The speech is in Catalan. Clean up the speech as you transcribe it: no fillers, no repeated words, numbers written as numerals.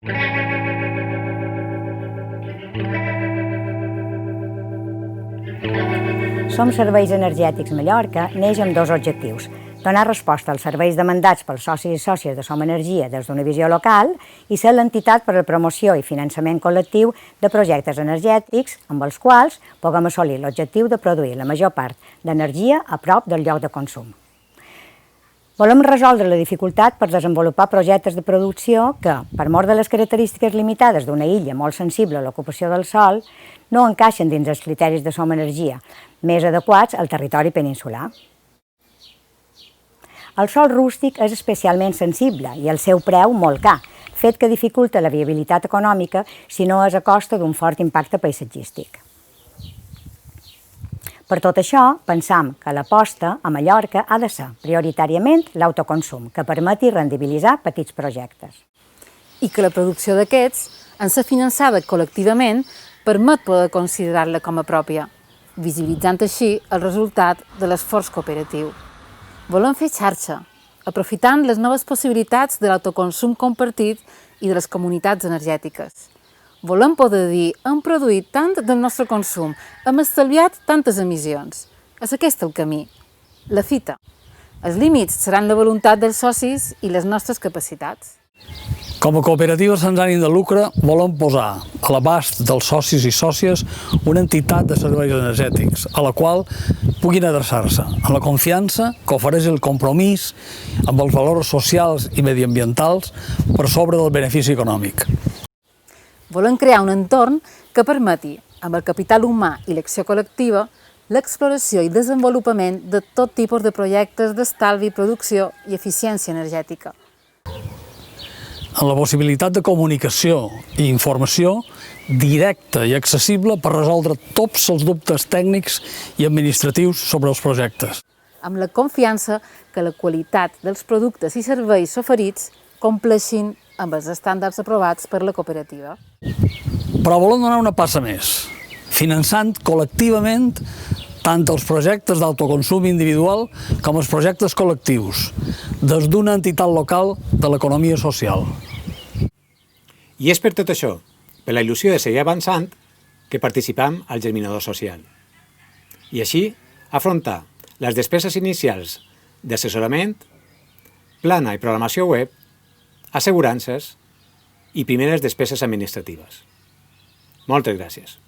Som Serveis Energètics Mallorca neix amb dos objectius: donar resposta als serveis demandats pels socis i sòcies de Som Energia des d'una visió local i ser l'entitat per a la promoció i finançament col·lectiu de projectes energètics amb els quals puguem assolir l'objectiu de produir la major part d'energia a prop del lloc de consum. Volem resoldre la dificultat per desenvolupar projectes de producció que, per mor de les característiques limitades d'una illa molt sensible a l'ocupació del sòl, no encaixen dins els criteris de Som Energia, més adequats al territori peninsular. El sòl rústic és especialment sensible i el seu preu molt car, fet que dificulta la viabilitat econòmica si no és a costa d'un fort impacte paisatgístic. Per tot això, pensam que l'aposta a Mallorca ha de ser prioritàriament l'autoconsum, que permeti rendibilitzar petits projectes. I que la producció d'aquests, en ser finançada col·lectivament, permet poder considerar-la com a pròpia, visibilitzant així el resultat de l'esforç cooperatiu. Volem fer xarxa, aprofitant les noves possibilitats de l'autoconsum compartit i de les comunitats energètiques. Volem poder dir, hem produït tant del nostre consum, hem estalviat tantes emissions. És aquest el camí, la fita. Els límits seran la voluntat dels socis i les nostres capacitats. Com a cooperativa sense ànim de lucre, volem posar a l'abast dels socis i sòcies una entitat de serveis energètics, a la qual puguin adreçar-se, amb la confiança que ofereix el compromís amb els valors socials i mediambientals per sobre del benefici econòmic. Volem crear un entorn que permeti, amb el capital humà i l'acció col·lectiva, l'exploració i desenvolupament de tot tipus de projectes d'estalvi, producció i eficiència energètica. Amb la possibilitat de comunicació i informació directa i accessible per resoldre tots els dubtes tècnics i administratius sobre els projectes. Amb la confiança que la qualitat dels productes i serveis oferits compleixin amb els estàndards aprovats per la cooperativa. Però volem donar una passa més, finançant col·lectivament tant els projectes d'autoconsum individual com els projectes col·lectius, des d'una entitat local de l'economia social. I és per tot això, per la il·lusió de seguir avançant, que participam al Germinador Social. I així, afrontar les despeses inicials d'assessorament, plana i programació web, assegurances i primeres despeses administratives. Moltes gràcies.